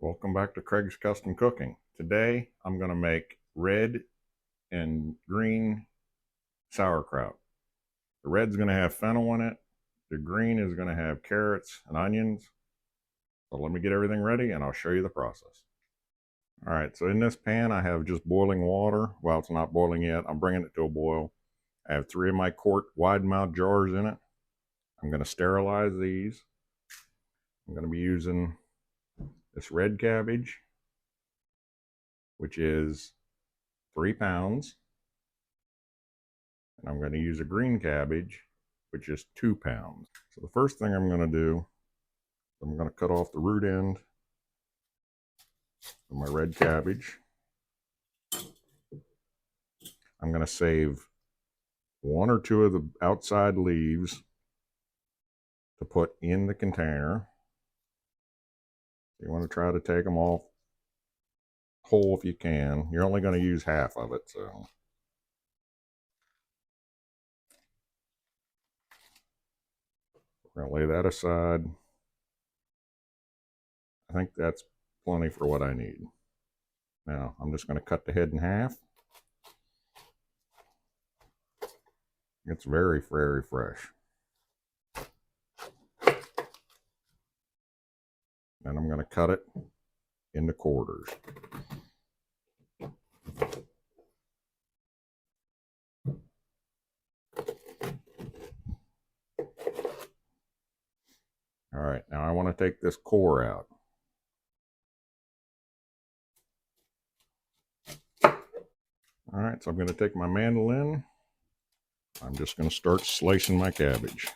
Welcome back to Craig's Custom Cooking. Today I'm going to make red and green sauerkraut. The red's going to have fennel in it. The green is going to have carrots and onions. So let me get everything ready and I'll show you the process. Alright, so in this pan I have just boiling water. Well, it's not boiling yet. I'm bringing it to a boil. I have 3 of my quart wide mouth jars in it. I'm going to sterilize these. I'm going to be using this red cabbage, which is 3 pounds. And I'm going to use a green cabbage, which is 2 pounds. So the first thing I'm going to do, I'm going to cut off the root end of my red cabbage. I'm going to save 1 or 2 of the outside leaves to put in the container. You want to try to take them off whole if you can. You're only going to use half of it, so. We're going to lay that aside. I think that's plenty for what I need. Now, I'm just going to cut the head in half. It's very, very fresh. And I'm going to cut it into quarters. All right, now I want to take this core out. All right, so I'm going to take my mandolin. I'm just going to start slicing my cabbage.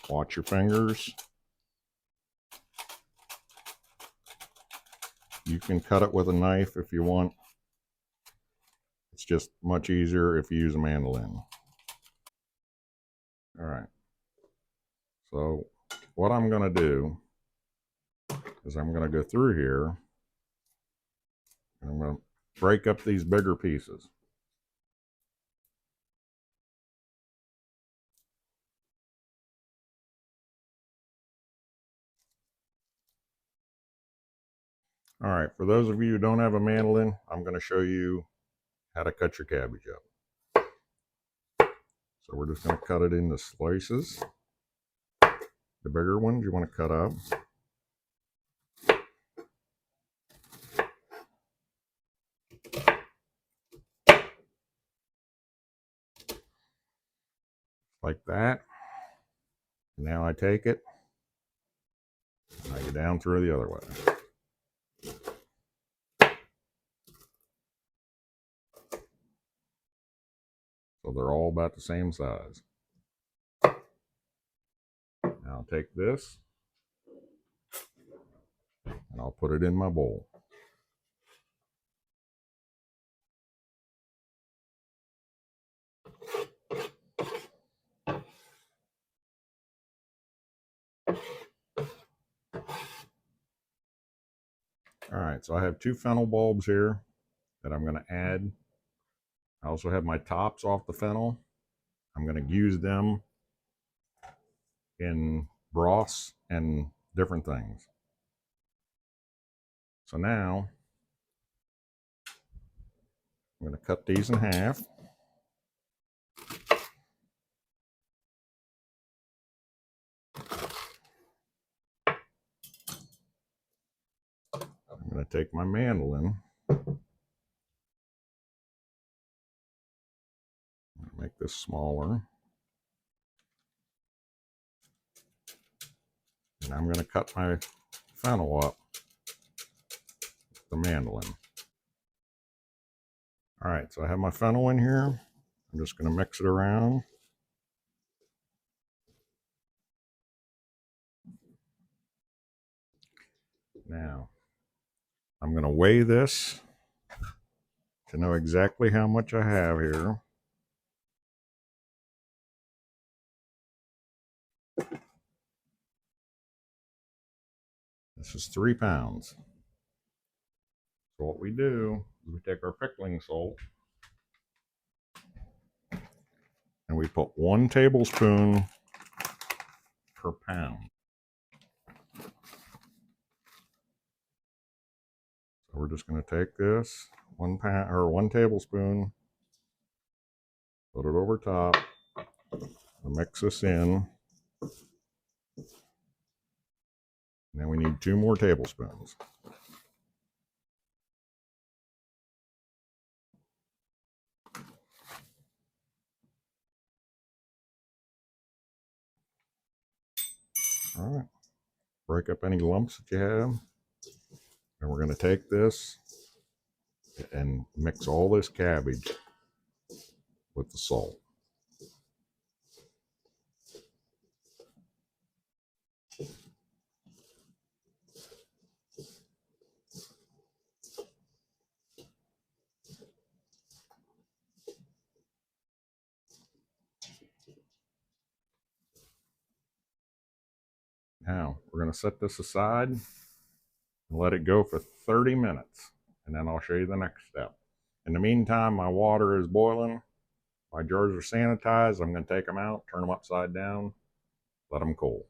Watch your fingers. You can cut it with a knife if you want. It's just much easier if you use a mandolin. All right. So what I'm going to do is I'm going to go through here and I'm going to break up these bigger pieces. All right, for those of you who don't have a mandolin, I'm going to show you how to cut your cabbage up. So we're just going to cut it into slices. The bigger ones you want to cut up. Like that. Now I take it. Now I go down through the other way. So they're all about the same size. Now I'll take this and I'll put it in my bowl. All right, so I have 2 fennel bulbs here that I'm going to add. I also have my tops off the fennel. I'm going to use them in broths and different things. So now I'm going to cut these in half. I'm going to take my mandolin. Make this smaller. And I'm going to cut my fennel up with the mandolin. All right, so I have my fennel in here. I'm just going to mix it around. Now, I'm going to weigh this to know exactly how much I have here. This is 3 pounds. So what we do is we take our pickling salt and we put 1 tablespoon per pound. we're just going to take this 1 tablespoon, put it over top, and mix this in. Now we need 2 more tablespoons. All right, break up any lumps that you have. And we're going to take this and mix all this cabbage with the salt. Now, we're going to set this aside and let it go for 30 minutes, and then I'll show you the next step. In the meantime, my water is boiling. My jars are sanitized. I'm going to take them out, turn them upside down, let them cool.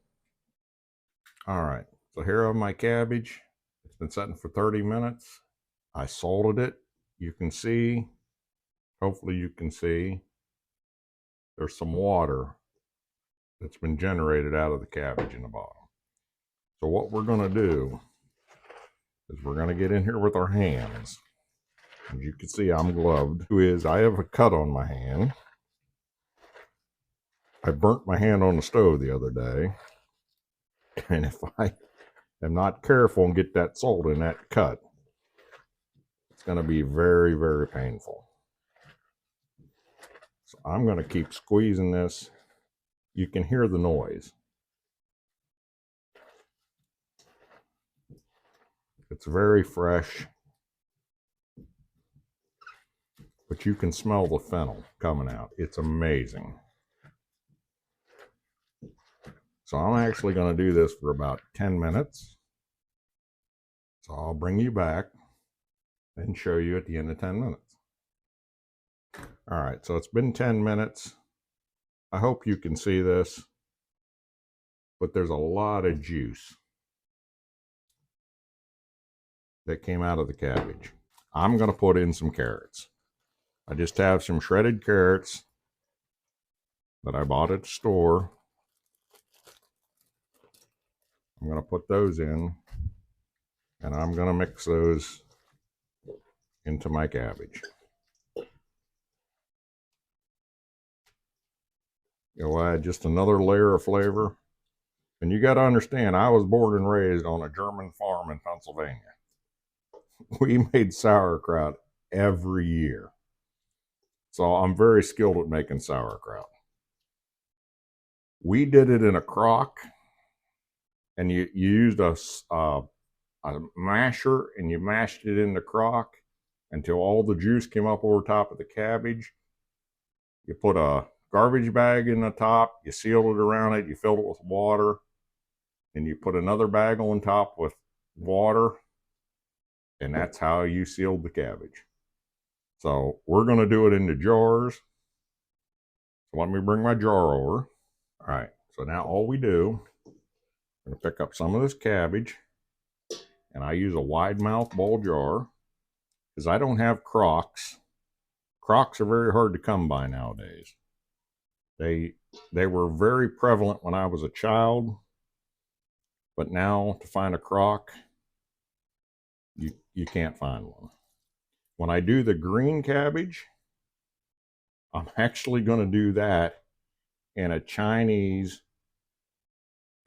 All right, so here are my cabbage. It's been sitting for 30 minutes. I salted it. You can see, hopefully you can see, there's some water that's been generated out of the cabbage in the bottom. So what we're going to do is we're going to get in here with our hands. As you can see, I'm gloved. I have a cut on my hand. I burnt my hand on the stove the other day. And if I am not careful and get that salt in that cut, it's going to be very, very painful. So I'm going to keep squeezing this. You can hear the noise. It's very fresh, but you can smell the fennel coming out. It's amazing. So I'm actually going to do this for about 10 minutes. So I'll bring you back and show you at the end of 10 minutes. All right, so it's been 10 minutes. I hope you can see this, but there's a lot of juice that came out of the cabbage. I'm going to put in some carrots. I just have some shredded carrots that I bought at the store. I'm going to put those in, and I'm going to mix those into my cabbage. You'll add just another layer of flavor. And you got to understand, I was born and raised on a German farm in Pennsylvania. We made sauerkraut every year. So I'm very skilled at making sauerkraut. We did it in a crock, and you used a masher, and you mashed it in the crock until all the juice came up over top of the cabbage. You put a garbage bag in the top, you sealed it around it, you filled it with water, and you put another bag on top with water, and that's how you sealed the cabbage. So we're going to do it into jars. So let me bring my jar over. All right, so now all we do, I'm going to pick up some of this cabbage, and I use a wide mouth bowl jar because I don't have crocks. Crocks are very hard to come by nowadays. They were very prevalent when I was a child, but now to find a crock, you can't find one. When I do the green cabbage, I'm actually going to do that in a Chinese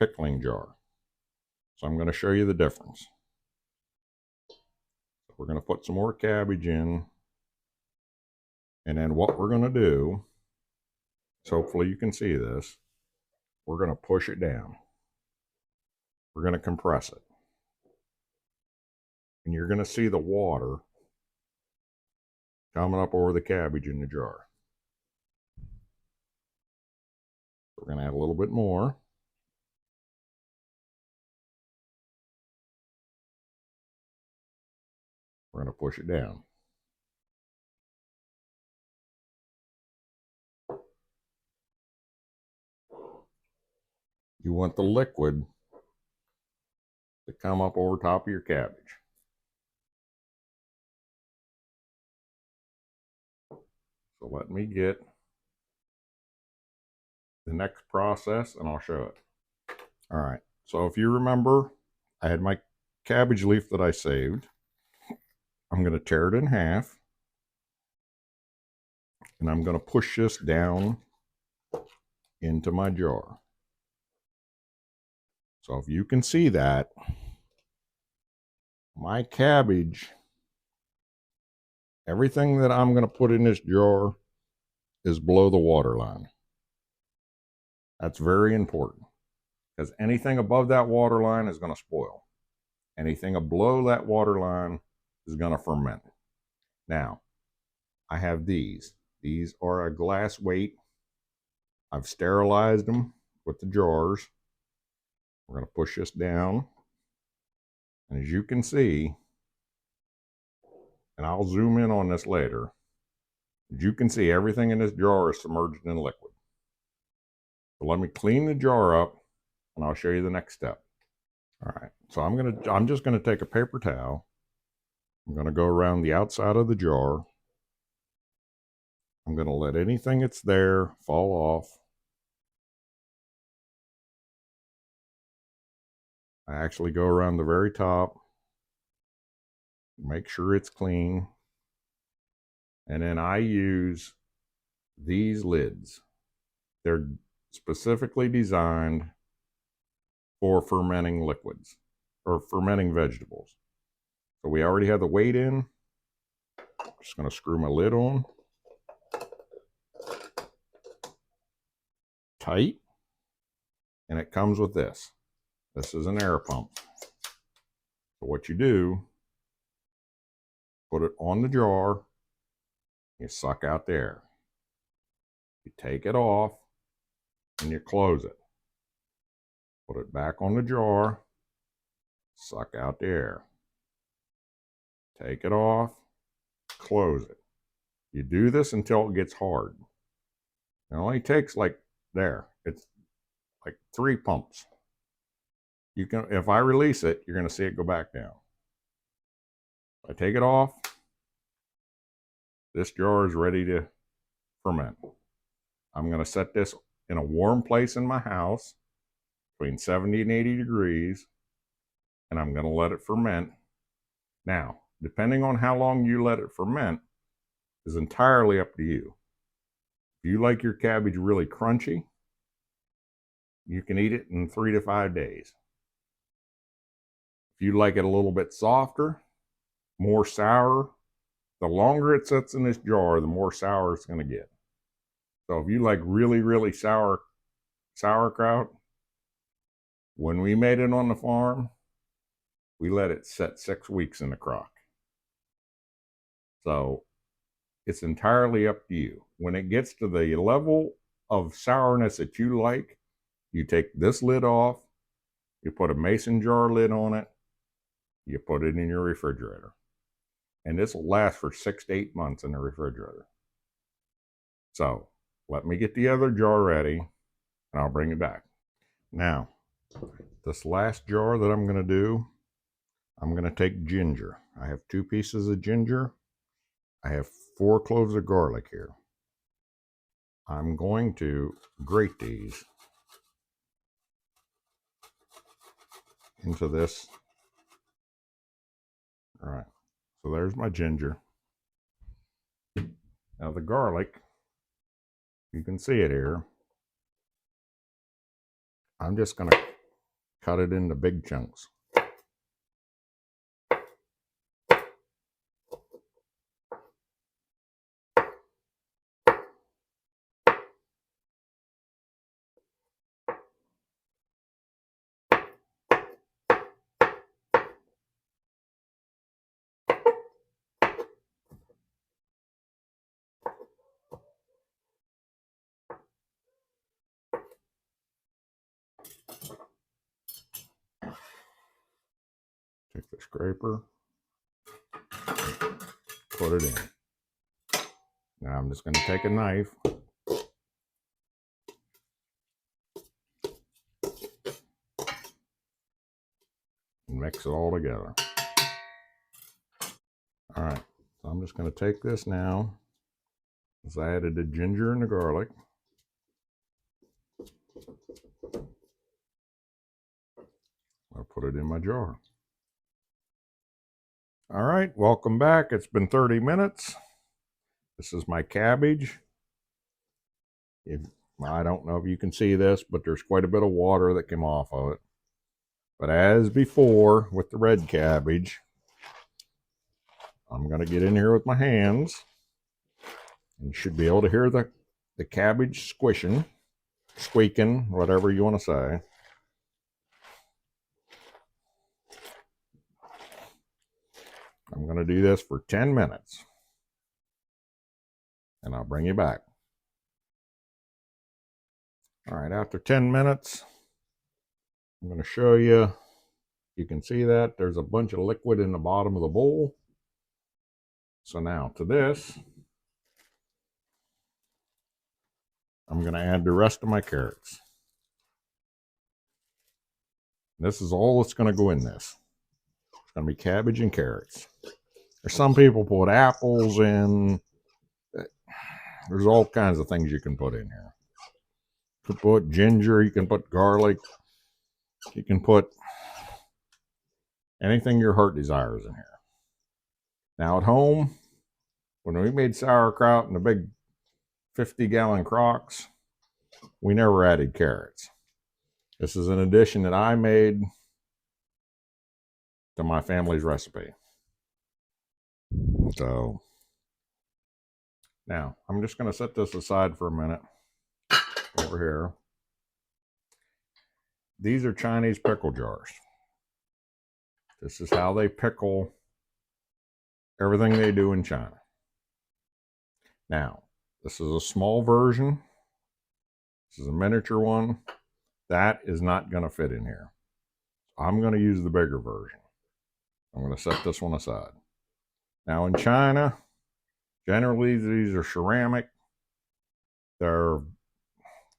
pickling jar. So I'm going to show you the difference. We're going to put some more cabbage in. And then what we're going to do, so hopefully you can see this, we're going to push it down. We're going to compress it. And you're going to see the water coming up over the cabbage in the jar. We're going to add a little bit more. We're going to push it down. You want the liquid to come up over top of your cabbage. So let me get the next process and I'll show it. All right, so if you remember, I had my cabbage leaf that I saved. I'm going to tear it in half, and I'm going to push this down into my jar. So if you can see that, my cabbage, everything that I'm going to put in this jar is below the water line. That's very important, because anything above that water line is going to spoil. Anything below that water line is going to ferment. Now, I have these. These are a glass weight. I've sterilized them with the jars. We're going to push this down. And as you can see, and I'll zoom in on this later, as you can see, everything in this jar is submerged in liquid. So let me clean the jar up and I'll show you the next step. All right, so I'm just gonna take a paper towel. I'm gonna go around the outside of the jar. I'm gonna let anything that's there fall off. I actually go around the very top, make sure it's clean. And then I use these lids. They're specifically designed for fermenting liquids or fermenting vegetables. So we already have the weight in. I'm just going to screw my lid on tight, and it comes with this. This is an air pump. So what you do, put it on the jar, you suck out the air. You take it off and you close it. Put it back on the jar, suck out the air. Take it off, close it. You do this until it gets hard. It only takes like there. It's like 3 pumps. You can, if I release it, you're going to see it go back down. I take it off. This jar is ready to ferment. I'm going to set this in a warm place in my house between 70 and 80 degrees, and I'm going to let it ferment. Now, depending on how long you let it ferment is entirely up to you. If you like your cabbage really crunchy, you can eat it in 3 to 5 days. If you like it a little bit softer, more sour, the longer it sits in this jar, the more sour it's going to get. So if you like really, really sour sauerkraut, when we made it on the farm, we let it set 6 weeks in the crock. So it's entirely up to you. When it gets to the level of sourness that you like, you take this lid off, you put a mason jar lid on it, you put it in your refrigerator. And this will last for 6 to 8 months in the refrigerator. So let me get the other jar ready and I'll bring it back. Now, this last jar that I'm going to do, I'm going to take ginger. I have 2 pieces of ginger. I have 4 cloves of garlic here. I'm going to grate these into this. All right, so there's my ginger. Now the garlic, you can see it here. I'm just going to cut it into big chunks. Take the scraper, put it in. Now I'm just going to take a knife and mix it all together. All right, so I'm just going to take this now As I added the ginger and the garlic. I'll put it in my jar. All right, welcome back. It's been 30 minutes. This is my cabbage. I don't know if you can see this, but there's quite a bit of water that came off of it. But as before with the red cabbage, I'm going to get in here with my hands. And you should be able to hear the cabbage squishing, squeaking, whatever you want to say. I'm going to do this for 10 minutes. And I'll bring you back. All right, after 10 minutes, I'm going to show you. You can see that there's a bunch of liquid in the bottom of the bowl. So now to this, I'm going to add the rest of my carrots. This is all that's going to go in this. It's going to be cabbage and carrots. There's some people put apples in. There's all kinds of things you can put in here. You can put ginger, you can put garlic, you can put anything your heart desires in here. Now at home, when we made sauerkraut in the big 50-gallon crocks, we never added carrots. This is an addition that I made to my family's recipe. So now I'm just going to set this aside for a minute over here. These are Chinese pickle jars. This is how they pickle everything they do in China. Now, this is a small version. This is a miniature one. That is not going to fit in here. I'm going to use the bigger version. I'm going to set this one aside. Now in China, generally these are ceramic. They're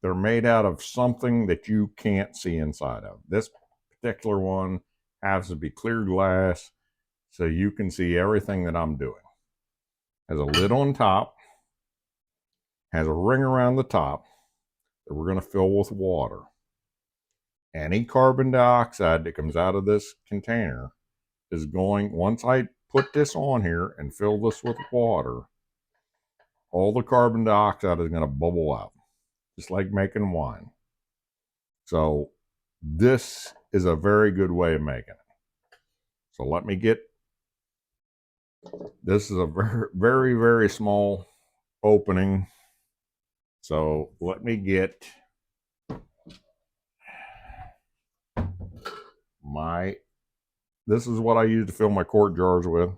made out of something that you can't see inside of. This particular one has to be clear glass so you can see everything that I'm doing. Has a lid on top, has a ring around the top that we're going to fill with water. Any carbon dioxide that comes out of this container is going, once I put this on here and fill this with water, all the carbon dioxide is going to bubble out, just like making wine. So this is a very good way of making it. So let me get, this is a very, very, very small opening. So let me get this is what I use to fill my quart jars with.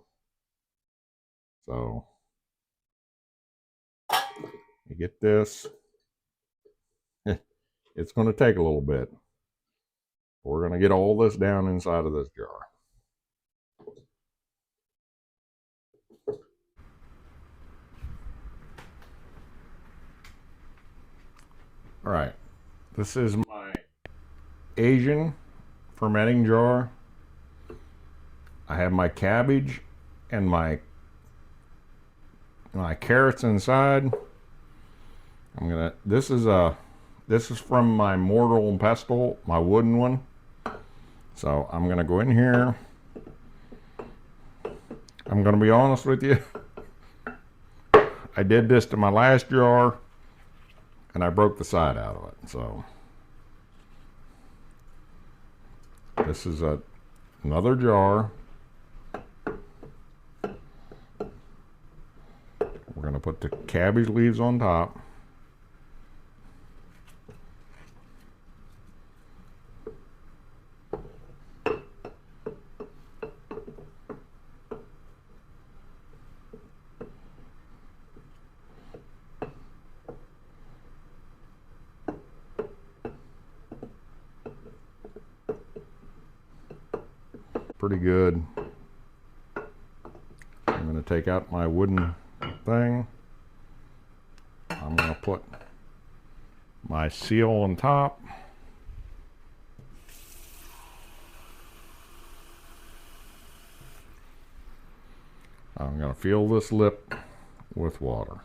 So you get this. It's going to take a little bit. We're going to get all this down inside of this jar. All right, this is my Asian fermenting jar. I have my cabbage and my carrots inside. This is from my mortar and pestle, my wooden one. So I'm gonna go in here. I'm gonna be honest with you. I did this to my last jar and I broke the side out of it. So this is another jar. We're going to put the cabbage leaves on top. Pretty good. I'm going to take out my wooden thing. I'm going to put my seal on top. I'm going to fill this lip with water.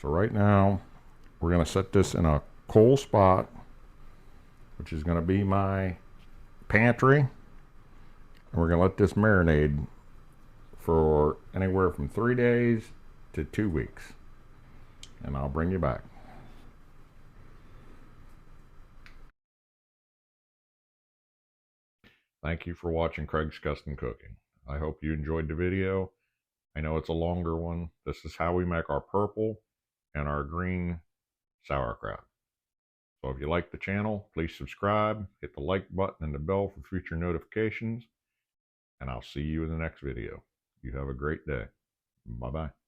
So right now, we're going to set this in a cool spot, which is going to be my pantry. And we're going to let this marinade for anywhere from 3 days to 2 weeks. And I'll bring you back. Thank you for watching Craig's Custom Cooking. I hope you enjoyed the video. I know it's a longer one. This is how we make our purple and our green sauerkraut. So if you like the channel, please subscribe, hit the like button and the bell for future notifications, and I'll see you in the next video. You have a great day. Bye-bye.